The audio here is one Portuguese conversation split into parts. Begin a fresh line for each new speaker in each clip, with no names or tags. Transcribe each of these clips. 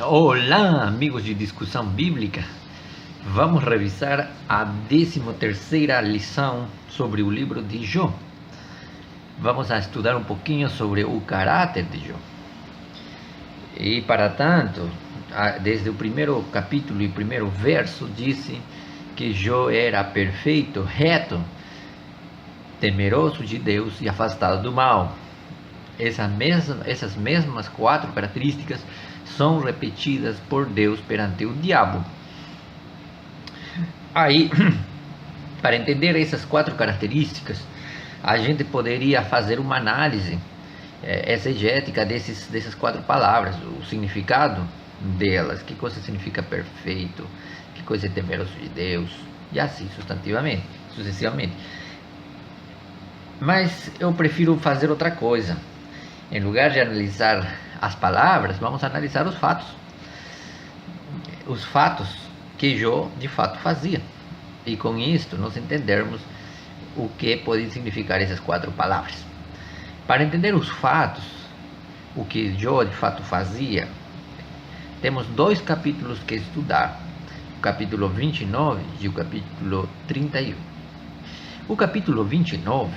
Olá, amigos de discussão bíblica. Vamos revisar a 13ª lição sobre o livro de Jó. Vamos a estudar um pouquinho sobre o caráter de Jó. E para tanto, desde o primeiro capítulo e primeiro verso, disse que Jó era perfeito, reto, temeroso de Deus e afastado do mal. Essas mesmas 4 características são repetidas por Deus perante o diabo. Aí, para entender essas 4 características, a gente poderia fazer uma análise exegética dessas 4 palavras, o significado delas, que coisa significa perfeito, que coisa é temeroso de Deus, e assim sucessivamente. Mas eu prefiro fazer outra coisa. Em lugar de analisar as palavras, vamos analisar os fatos. Os fatos que Jó de fato fazia. E com isto nós entendermos o que podem significar essas 4 palavras. Para entender os fatos, o que Jó de fato fazia, temos 2 capítulos que estudar. O capítulo 29 e o capítulo 31. O capítulo 29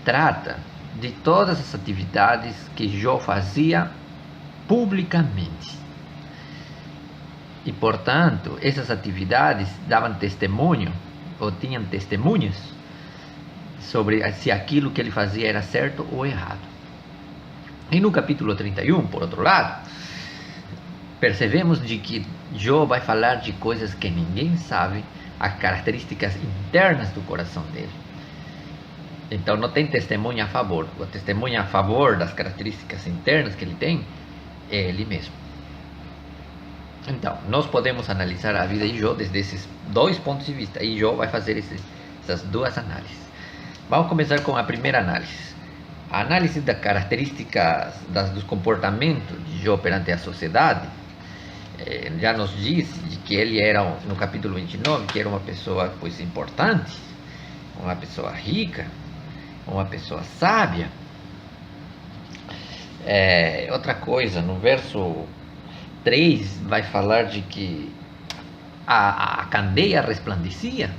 trata de todas as atividades que Jó fazia publicamente. E, portanto, essas atividades davam testemunho, ou tinham testemunhas, sobre se aquilo que ele fazia era certo ou errado. E no capítulo 31, por outro lado, percebemos de que Jó vai falar de coisas que ninguém sabe, as características internas do coração dele. Então não tem testemunha a favor. O testemunha a favor das características internas que ele tem é ele mesmo. Então, nós podemos analisar a vida de Jó desde esses 2 pontos de vista. E Jó vai fazer essas 2 análises. Vamos começar com a primeira análise. A análise das características dos comportamentos de Jó perante a sociedade já nos diz de que ele era, no capítulo 29, que era uma pessoa importante, uma pessoa rica, uma pessoa sábia. Outra coisa, no verso 3 vai falar de que a candeia resplandecia,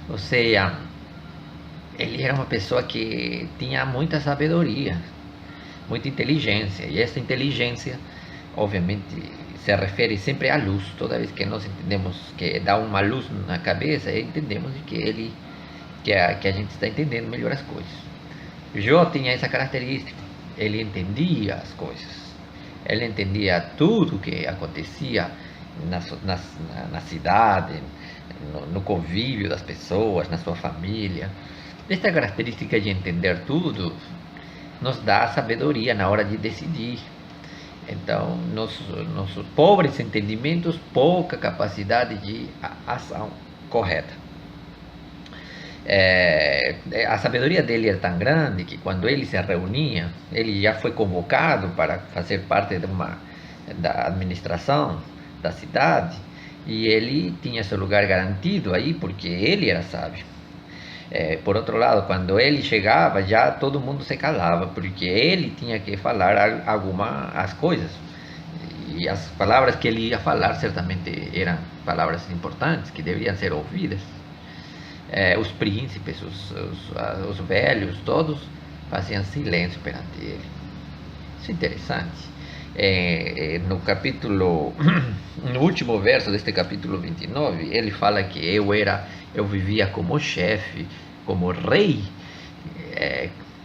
ou seja, ele era uma pessoa que tinha muita sabedoria, muita inteligência, e essa inteligência obviamente se refere sempre à luz. Toda vez que nós entendemos que dá uma luz na cabeça, entendemos de que a gente está entendendo melhor as coisas. Jó tinha essa característica, ele entendia as coisas, ele entendia tudo o que acontecia na cidade, no convívio das pessoas, na sua família. Esta característica de entender tudo nos dá sabedoria na hora de decidir. Então, nossos pobres entendimentos, pouca capacidade de ação correta. A sabedoria dele era tão grande que quando ele se reunia, ele já foi convocado para fazer parte da administração da cidade, e ele tinha seu lugar garantido aí porque ele era sábio. Por outro lado, quando ele chegava, já todo mundo se calava, porque ele tinha que falar as coisas, e as palavras que ele ia falar certamente eram palavras importantes, que deveriam ser ouvidas. Os príncipes, os velhos, todos faziam silêncio perante ele. Isso é interessante. No último verso deste capítulo 29, ele fala que eu vivia como chefe, como rei,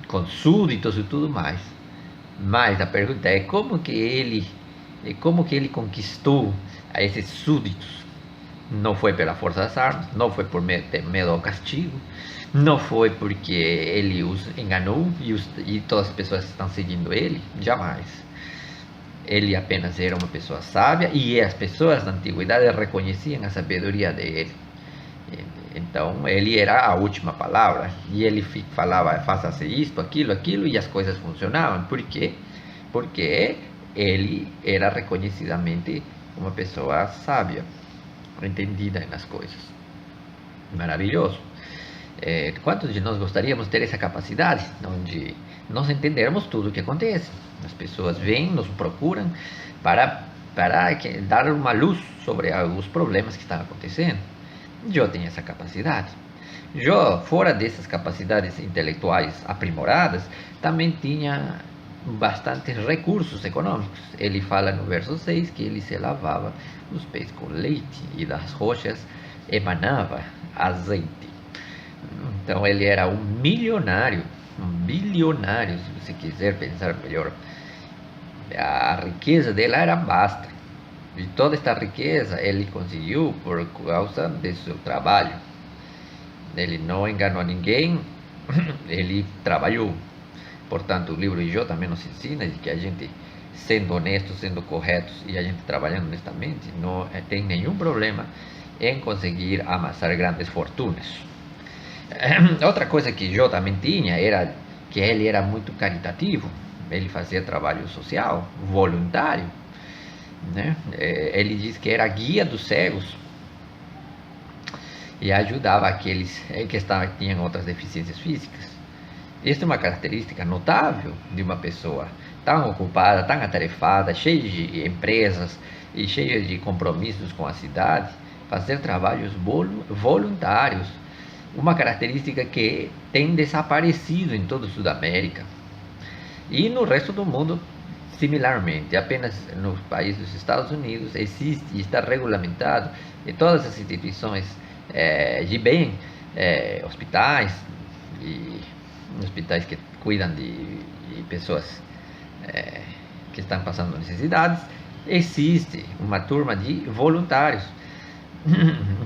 com súditos e tudo mais. Mas a pergunta é como que ele conquistou a esses súditos? Não foi pela força das armas, não foi por medo ao castigo, não foi porque ele os enganou e todas as pessoas estão seguindo ele, jamais. Ele apenas era uma pessoa sábia, e as pessoas da antiguidade reconheciam a sabedoria dele. Então ele era a última palavra, e ele falava: faça-se isto, aquilo, e as coisas funcionavam. Por quê? Porque ele era reconhecidamente uma pessoa sábia, entendida nas coisas. Maravilhoso. Quantos de nós gostaríamos de ter essa capacidade, nós entendermos tudo o que acontece? As pessoas vêm, nos procuram para para dar uma luz sobre os problemas que estão acontecendo. Jó tem essa capacidade. Jó, fora dessas capacidades intelectuais aprimoradas, também tinha bastantes recursos econômicos. Ele fala no verso 6 que ele se lavava os pés com leite e das rochas emanava azeite. Então ele era um milionário, um bilionário, se você quiser pensar melhor. A riqueza dele era vasta. E toda esta riqueza ele conseguiu por causa de seu trabalho. Ele não enganou ninguém, ele trabalhou. Portanto, o livro de Jó também nos ensina de que a gente, sendo honestos, sendo corretos e a gente trabalhando honestamente, não tem nenhum problema em conseguir amassar grandes fortunas. Outra coisa que Jó também tinha era que ele era muito caritativo. Ele fazia trabalho social, voluntário, né? Ele diz que era guia dos cegos e ajudava aqueles que tinham outras deficiências físicas. Esta é uma característica notável de uma pessoa tão ocupada, tão atarefada, cheia de empresas e cheia de compromissos com a cidade, fazer trabalhos voluntários, uma característica que tem desaparecido em toda a Sudamérica e no resto do mundo similarmente. Apenas nos países dos Estados Unidos existe e está regulamentado em todas as instituições de bem, hospitais e hospitais que cuidam de pessoas que estão passando necessidades, existe uma turma de voluntários.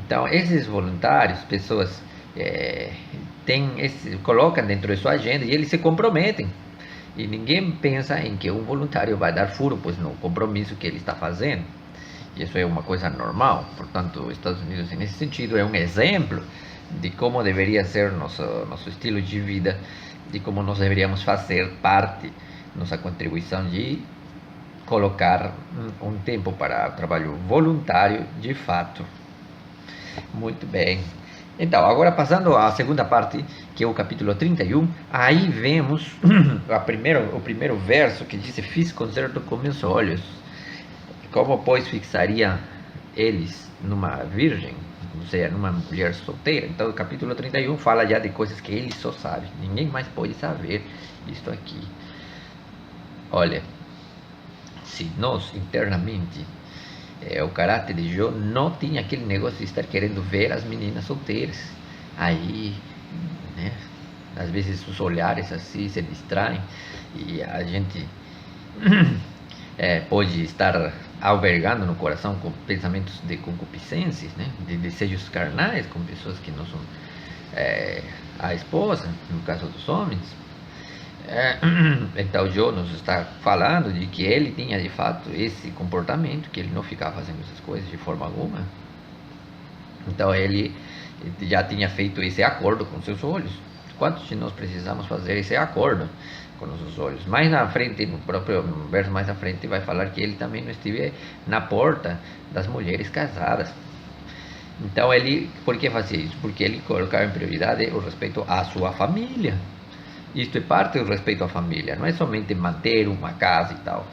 Então esses voluntários, pessoas colocam dentro de sua agenda e eles se comprometem. E ninguém pensa em que um voluntário vai dar furo, pois no compromisso que ele está fazendo. E isso é uma coisa normal. Portanto, os Estados Unidos, nesse sentido, é um exemplo de como deveria ser nosso estilo de vida, de como nós deveríamos fazer parte, nossa contribuição de colocar um tempo para trabalho voluntário de fato. Muito bem. Então, agora passando à segunda parte, que é o capítulo 31, aí vemos o primeiro verso que diz: fiz concerto com meus olhos. Como, pois, fixaria eles numa virgem, ou seja, numa mulher solteira? Então, o capítulo 31 fala já de coisas que ele só sabe. Ninguém mais pode saber isto aqui. Olha, se nós internamente, o caráter de Jó não tinha aquele negócio de estar querendo ver as meninas solteiras. Aí, né, às vezes os olhares assim se distraem e a gente pode estar albergando no coração com pensamentos de concupiscências, né, de desejos carnais com pessoas que não são a esposa, no caso dos homens. Então Jó nos está falando de que ele tinha de fato esse comportamento, que ele não ficava fazendo essas coisas de forma alguma. Então ele já tinha feito esse acordo com seus olhos. Quantos de nós precisamos fazer esse acordo com nossos olhos? Mais na frente, no próprio verso mais à frente, vai falar que ele também não esteve na porta das mulheres casadas. Então ele, por que fazia isso? Porque ele colocava em prioridade o respeito à sua família. Isto é parte do respeito à família, não é somente manter uma casa e tal.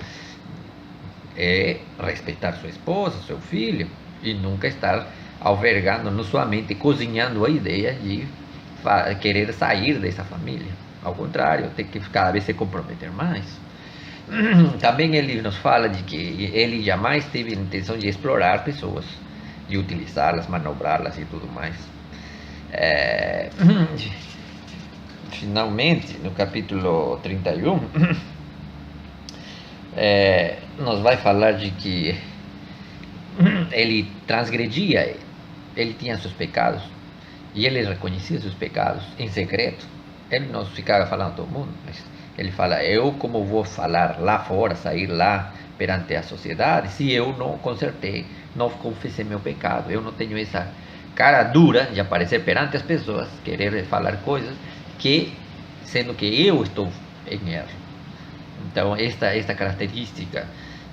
É respeitar sua esposa, seu filho, e nunca estar albergando na sua mente, cozinhando a ideia de querer sair dessa família. Ao contrário, tem que cada vez se comprometer mais. Também ele nos fala de que ele jamais teve a intenção de explorar pessoas, de utilizá-las, manobrá-las e tudo mais. Finalmente, no capítulo 31, nos vai falar de que ele transgredia, ele tinha seus pecados, e ele reconhecia seus pecados em secreto. Ele não ficava falando a todo mundo, mas ele fala: eu como vou falar lá fora, sair lá perante a sociedade, se eu não consertei, não confessei meu pecado? Eu não tenho essa cara dura de aparecer perante as pessoas, querer falar coisas que, sendo que eu estou em erro. Então esta característica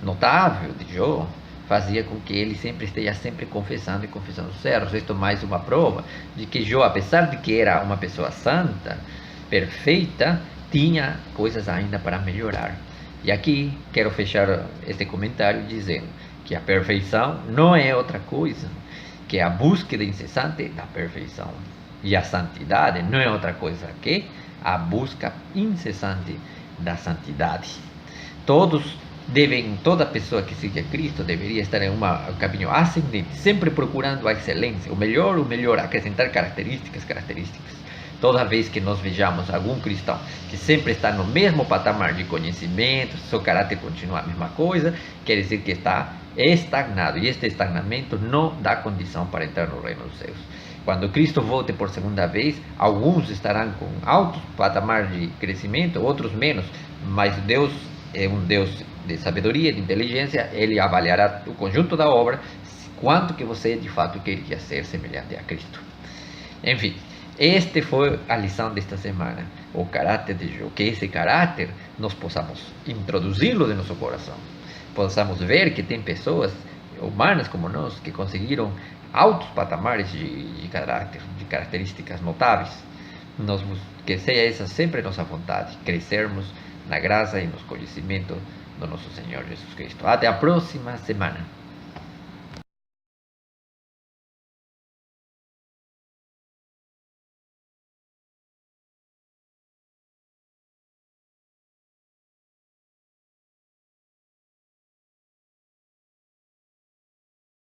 notável de Jó fazia com que ele sempre esteja confessando os erros. Isto é mais uma prova de que Jó, apesar de que era uma pessoa santa, perfeita, tinha coisas ainda para melhorar. E aqui quero fechar este comentário dizendo que a perfeição não é outra coisa que a búsqueda incessante da perfeição. E a santidade não é outra coisa que a busca incessante da santidade. Toda pessoa que siga Cristo deveria estar em um caminho ascendente, sempre procurando a excelência, o melhor, acrescentar características. Toda vez que nós vejamos algum cristão que sempre está no mesmo patamar de conhecimento, seu caráter continua a mesma coisa, quer dizer que está estagnado, e este estagnamento não dá condição para entrar no reino dos céus. Quando Cristo volte por segunda vez, alguns estarão com altos patamares de crescimento, outros menos, mas Deus é um Deus de sabedoria, de inteligência. Ele avaliará o conjunto da obra, quanto que você de fato queria ser semelhante a Cristo. Enfim, este foi a lição desta semana, o caráter de Jó. Que esse caráter nós possamos introduzi-lo no nosso coração, possamos ver que tem pessoas humanas como nós que conseguiram altos patamares de caráter, de características notáveis. Que seja essa sempre nossa vontade, crescermos na graça e no conhecimento do nosso Senhor Jesus Cristo. Até a próxima semana.